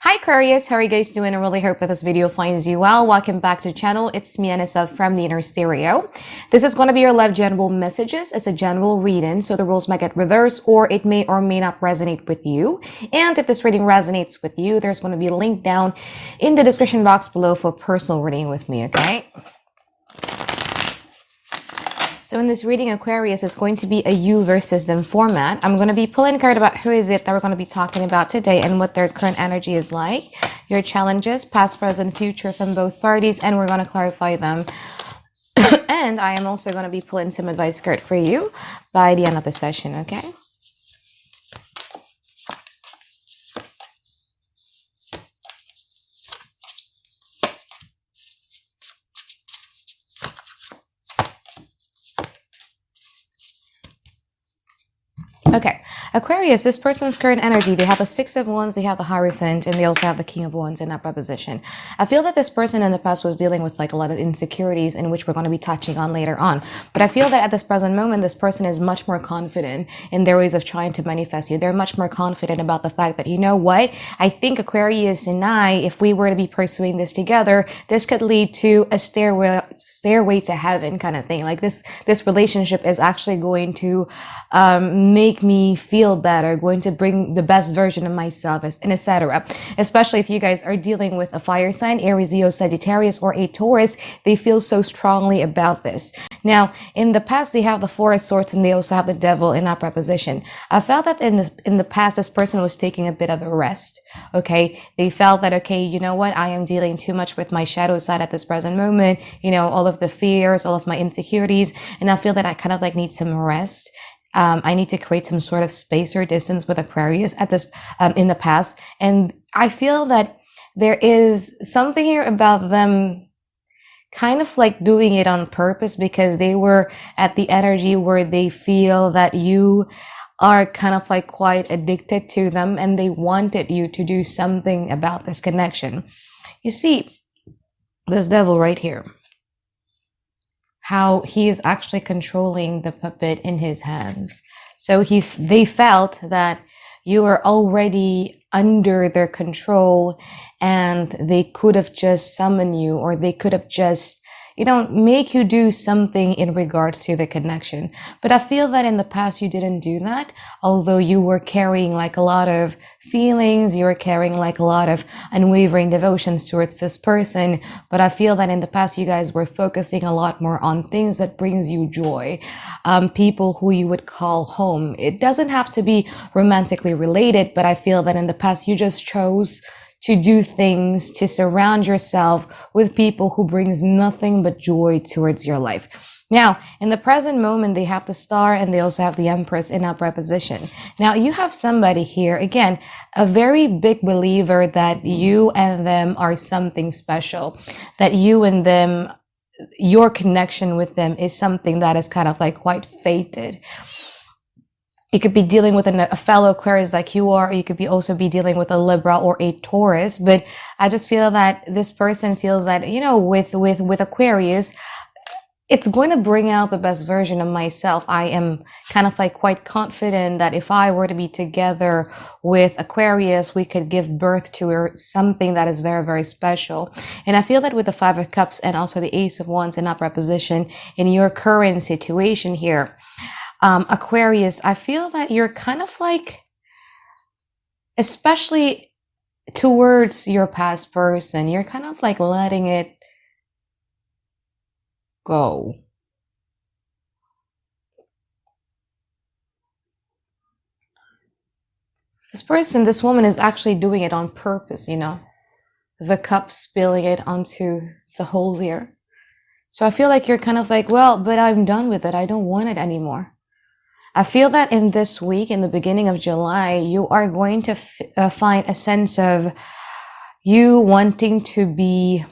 Hi Aquarius, how are you guys doing? I really hope that this video finds you well. Welcome back to the channel. It's me, Anisa from the Inner Stereo. This is going to be your live general messages as a general reading, so the rules might get reversed or it may or may not resonate with you. And if this reading resonates with you, there's going to be a link down in the description box below for personal reading with me, okay? So in this reading, Aquarius, it's going to be a you versus them format. I'm going to be pulling a card about who is it that we're going to be talking about today and what their current energy is like, your challenges, past, present, future from both parties, and we're going to clarify them. And I am also going to be pulling some advice card for you by the end of the session, okay? Okay, Aquarius, this person's current energy, they have the Six of Wands, they have the Hierophant, and they also have the King of Wands in that preposition. I feel that this person in the past was dealing with like a lot of insecurities in which we're going to be touching on later on. But I feel that at this present moment, this person is much more confident in their ways of trying to manifest you. They're much more confident about the fact that, you know what, I think Aquarius and I, if we were to be pursuing this together, this could lead to a stairway to heaven kind of thing. Like this relationship is actually going to make me feel better, going to bring the best version of myself, and etc. Especially if you guys are dealing with a fire sign, Aries, Leo, Sagittarius, or a Taurus, they feel so strongly about this. Now, in the past, they have the Four of Swords and they also have the Devil in that preposition. I felt that in the past, this person was taking a bit of a rest. Okay, they felt that, okay, you know what, I am dealing too much with my shadow side at this present moment, you know, all of the fears, all of my insecurities, and I feel that I kind of like need some rest. I need to create some sort of space or distance with Aquarius at this, in the past. And I feel that there is something here about them kind of like doing it on purpose because they were at the energy where they feel that you are kind of like quite addicted to them and they wanted you to do something about this connection. You see, this Devil right here, how he is actually controlling the puppet in his hands. So they felt that you were already under their control and they could have just summoned you, or they could have just, you know, make you do something in regards to the connection. But I feel that in the past you didn't do that, although you were carrying like a lot of feelings, you were carrying like a lot of unwavering devotions towards this person. But I feel that in the past you guys were focusing a lot more on things that brings you joy, people who you would call home. It doesn't have to be romantically related, but I feel that in the past you just chose to do things, to surround yourself with people who brings nothing but joy towards your life. Now, in the present moment, they have the Star and they also have the Empress in that preposition. Now, you have somebody here, again, a very big believer that you and them are something special, that you and them, your connection with them is something that is kind of like quite fated. You could be dealing with a fellow Aquarius like you are, or you could also be dealing with a Libra or a Taurus. But I just feel that this person feels that, you know, with Aquarius, it's going to bring out the best version of myself. I am kind of like quite confident that if I were to be together with Aquarius, we could give birth to something that is very, very special. And I feel that with the Five of Cups and also the Ace of Wands in that preposition in your current situation here, Aquarius, I feel that you're kind of like, especially towards your past person, you're kind of like letting it go. This person, this woman is actually doing it on purpose, you know, the cup spilling it onto the hole here. So I feel like you're kind of like, well, but I'm done with it. I don't want it anymore. I feel that in this week, in the beginning of July, you are going to find a sense of you wanting to be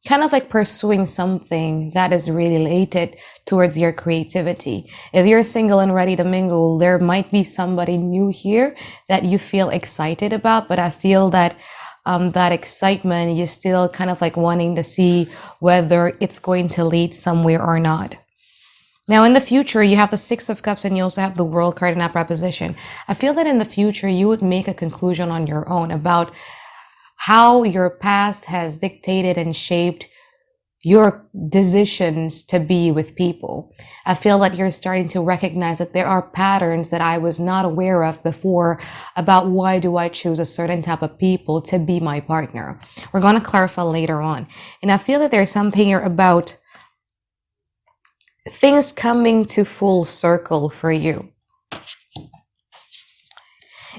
kind of like pursuing something that is related towards your creativity. If you're single and ready to mingle, there might be somebody new here that you feel excited about, but I feel that that excitement, you're still kind of like wanting to see whether it's going to lead somewhere or not. Now, in the future, you have the Six of Cups and you also have the World card in upright position. I feel that in the future, you would make a conclusion on your own about how your past has dictated and shaped your decisions to be with people. I feel that you're starting to recognize that there are patterns that I was not aware of before about why do I choose a certain type of people to be my partner. We're going to clarify later on. And I feel that there's something here about things coming to full circle for you.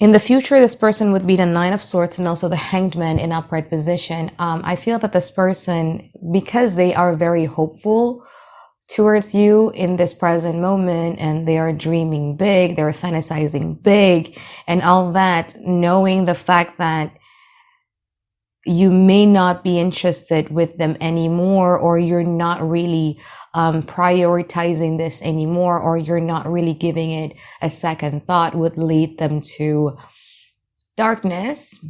In the future, this person would be the Nine of Swords and also the Hanged Man in upright position. I feel that this person, because they are very hopeful towards you in this present moment, and they are dreaming big, they're fantasizing big, and all that, knowing the fact that you may not be interested with them anymore, or you're not really prioritizing this anymore, or you're not really giving it a second thought, would lead them to darkness.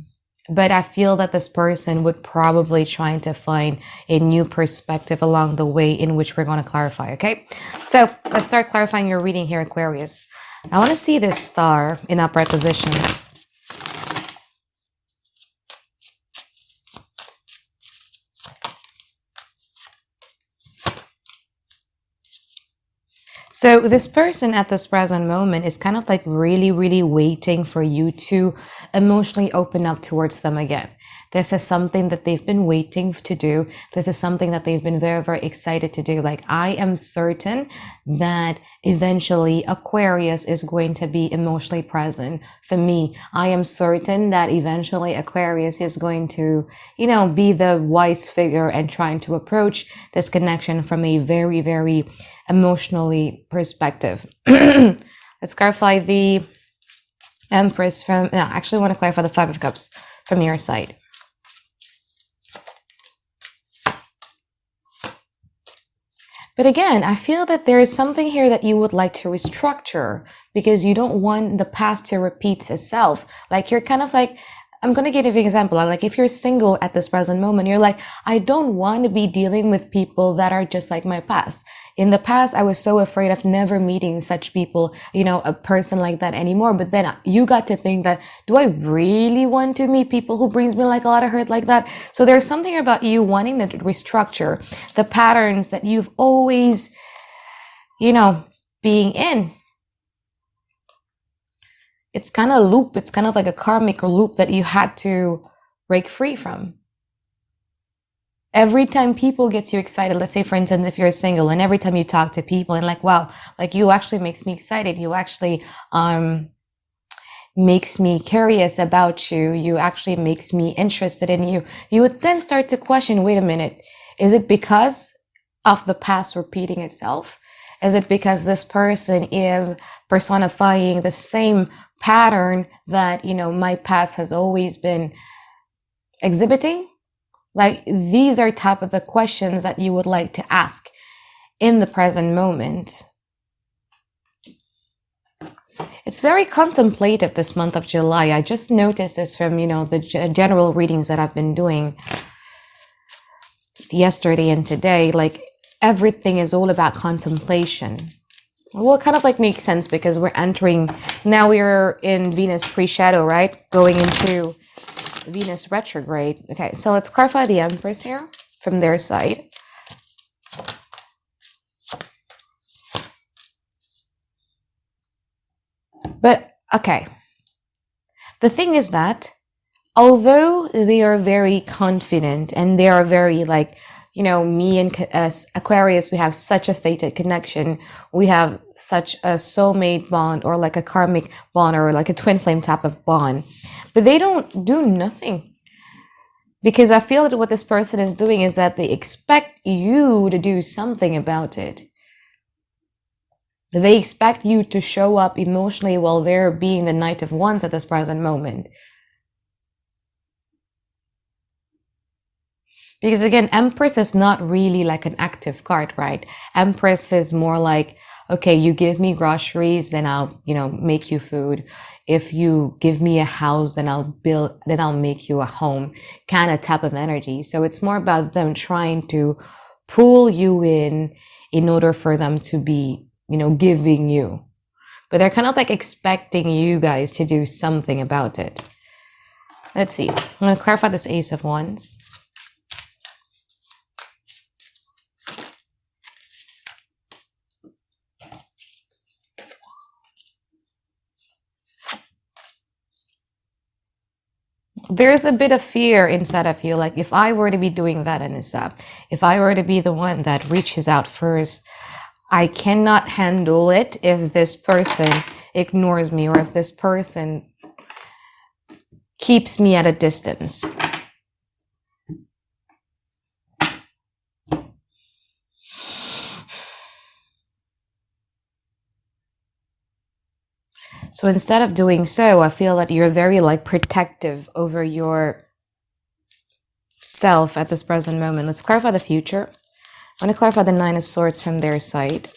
But I feel that this person would probably try to find a new perspective along the way, in which we're going to clarify. Okay, so let's start clarifying your reading here, Aquarius. I want to see this star in upright position. So this person at this present moment is kind of like really, really waiting for you to emotionally open up towards them again. This is something that they've been waiting to do. This is something that they've been very, very excited to do. Like, I am certain that eventually Aquarius is going to be emotionally present for me. I am certain that eventually Aquarius is going to, you know, be the wise figure and trying to approach this connection from a very, very emotionally perspective. Let's clarify the Empress from, no, I actually want to clarify the Five of Cups from your side. But again, I feel that there is something here that you would like to restructure because you don't want the past to repeat itself. Like, you're kind of like, I'm going to give you an example. Like, if you're single at this present moment, you're like, I don't want to be dealing with people that are just like my past. In the past, I was so afraid of never meeting such people, you know, a person like that anymore. But then you got to think that, do I really want to meet people who brings me like a lot of hurt like that? So there's something about you wanting to restructure the patterns that you've always, you know, being in. It's kind of a loop. It's kind of like a karmic loop that you had to break free from. Every time people get you excited, let's say, for instance, if you're single, and every time you talk to people and like, wow, like, you actually makes me excited. You actually, makes me curious about you. You actually makes me interested in you. You would then start to question, wait a minute, is it because of the past repeating itself? Is it because this person is personifying the same pattern that, you know, my past has always been exhibiting? Like, these are type of the questions that you would like to ask in the present moment. It's very contemplative this month of July. I just noticed this from, you know, the general readings that I've been doing yesterday and today. Like, everything is all about contemplation. Well, it kind of like makes sense because we're entering, now we're in Venus pre-shadow, right? Going into Venus retrograde. Okay, so let's clarify the Empress here from their side. But, okay. The thing is that, although they are very confident and they are very like, you know, me and as Aquarius, we have such a fated connection. We have such a soulmate bond, or like a karmic bond, or like a twin flame type of bond. But they don't do nothing. Because I feel that what this person is doing is that they expect you to do something about it. They expect you to show up emotionally while they're being the Knight of Wands at this present moment. Because again, Empress is not really like an active card, right? Empress is more like, okay, you give me groceries, then I'll, you know, make you food. If you give me a house, then I'll make you a home, kind of type of energy. So it's more about them trying to pull you in order for them to be, giving you. But they're kind of like expecting you guys to do something about it. Let's see. I'm going to clarify this Ace of Wands. There's a bit of fear inside of you. Like, if I were to be doing that, Anisa, if I were to be the one that reaches out first, I cannot handle it if this person ignores me or if this person keeps me at a distance. So instead of doing so, I feel that you're very like protective over your self at this present moment. Let's clarify the future. I want to clarify the Nine of Swords from their side.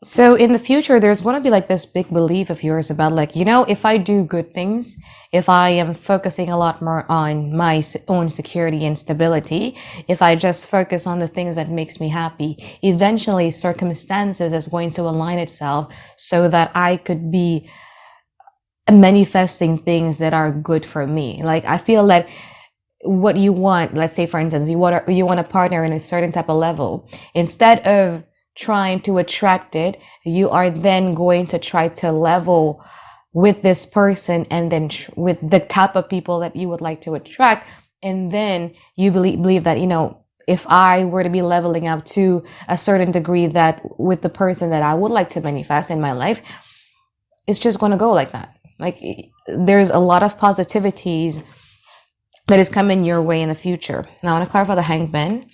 So in the future, there's going to be like this big belief of yours about like, if I do good things, if I am focusing a lot more on my own security and stability, if I just focus on the things that makes me happy, eventually circumstances is going to align itself so that I could be manifesting things that are good for me. Like, I feel that what you want, let's say for instance, you want a partner in a certain type of level, instead of trying to attract it, you are then going to try to level with this person and then with the type of people that you would like to attract. And then you believe that, if I were to be leveling up to a certain degree that with the person that I would like to manifest in my life, it's just going to go like that. Like, there's a lot of positivities that is coming your way in the future. Now I want to clarify the Hanged Man.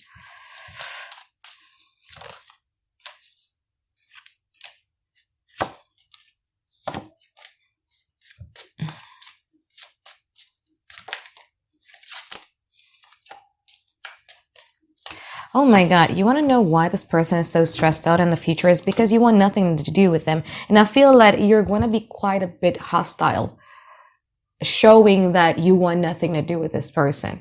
Oh my God, you want to know why this person is so stressed out in the future? Is because you want nothing to do with them. And I feel that you're going to be quite a bit hostile, showing that you want nothing to do with this person.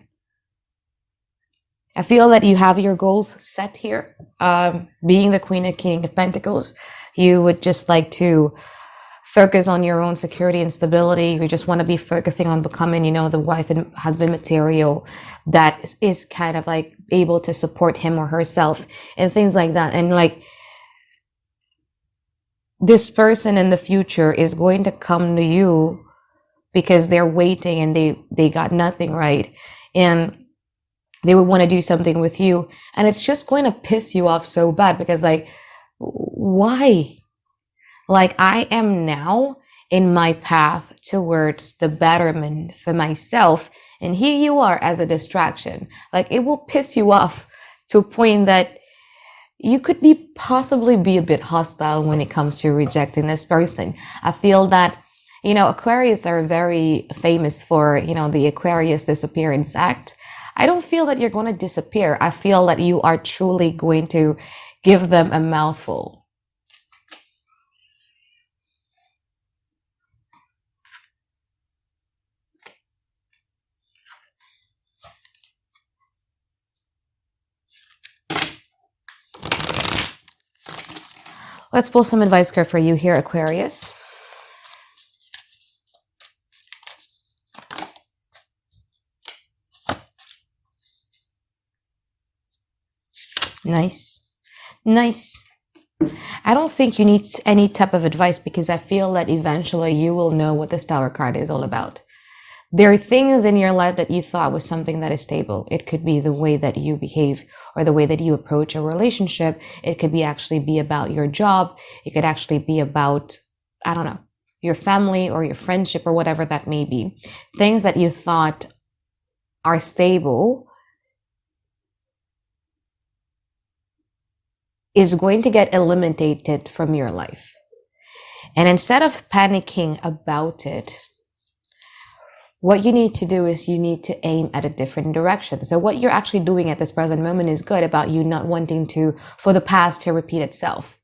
I feel that you have your goals set here. Being the Queen and King of Pentacles, you would just like to focus on your own security and stability. You just want to be focusing on becoming, the wife and husband material that is kind of like able to support him or herself and things like that. And like, this person in the future is going to come to you because they're waiting and they got nothing, right? And they would want to do something with you. And it's just going to piss you off so bad because like, why? Like, I am now in my path towards the betterment for myself. And here you are as a distraction. Like, it will piss you off to a point that you could possibly be a bit hostile when it comes to rejecting this person. I feel that, Aquarius are very famous for, the Aquarius disappearance act. I don't feel that you're going to disappear. I feel that you are truly going to give them a mouthful. Let's pull some advice card for you here, Aquarius. Nice. Nice. I don't think you need any type of advice because I feel that eventually you will know what this Tower card is all about. There are things in your life that you thought was something that is stable. It could be the way that you behave or the way that you approach a relationship. It could actually be about your job. It could actually be about, I don't know, your family or your friendship or whatever that may be. Things that you thought are stable is going to get eliminated from your life. And instead of panicking about it, what you need to do is you need to aim at a different direction. So what you're actually doing at this present moment is good about you not wanting for the past to repeat itself.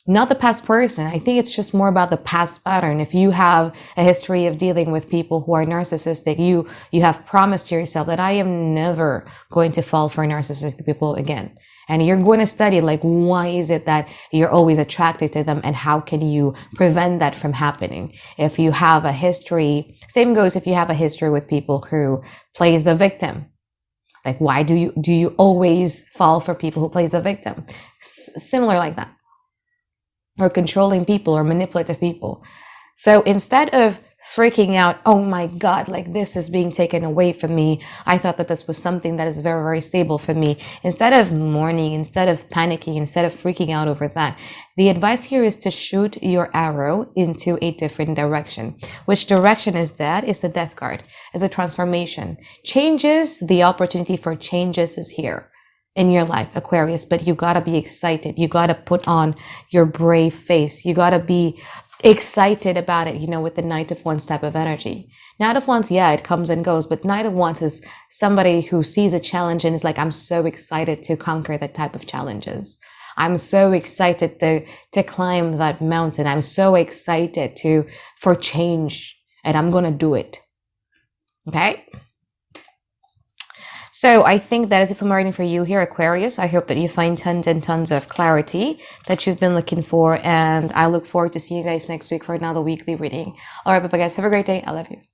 Not the past person. I think it's just more about the past pattern. If you have a history of dealing with people who are narcissistic, you have promised to yourself that I am never going to fall for narcissistic people again. And you're going to study, like, why is it that you're always attracted to them, and how can you prevent that from happening? If you have a history, same goes if you have a history with people who plays the victim. Like, why do you always fall for people who plays the victim? Similar like that. Or controlling people or manipulative people. So instead of freaking out, oh my God, like this is being taken away from me. I thought that this was something that is very, very stable for me. Instead of mourning, instead of panicking, instead of freaking out over that, the advice here is to shoot your arrow into a different direction. Which direction is that? It's the death card. It's a transformation. Changes, the opportunity for changes is here in your life, Aquarius, but you gotta be excited. You gotta put on your brave face. You gotta be excited about it, with the Knight of Wands type of energy. Knight of Wands, yeah, it comes and goes, but Knight of Wands is somebody who sees a challenge and is like, I'm so excited to conquer that type of challenges. I'm so excited to climb that mountain. I'm so excited for change, and I'm gonna do it. Okay? So I think that is it for my reading for you here, Aquarius. I hope that you find tons and tons of clarity that you've been looking for. And I look forward to seeing you guys next week for another weekly reading. All right, bye-bye, guys. Have a great day. I love you.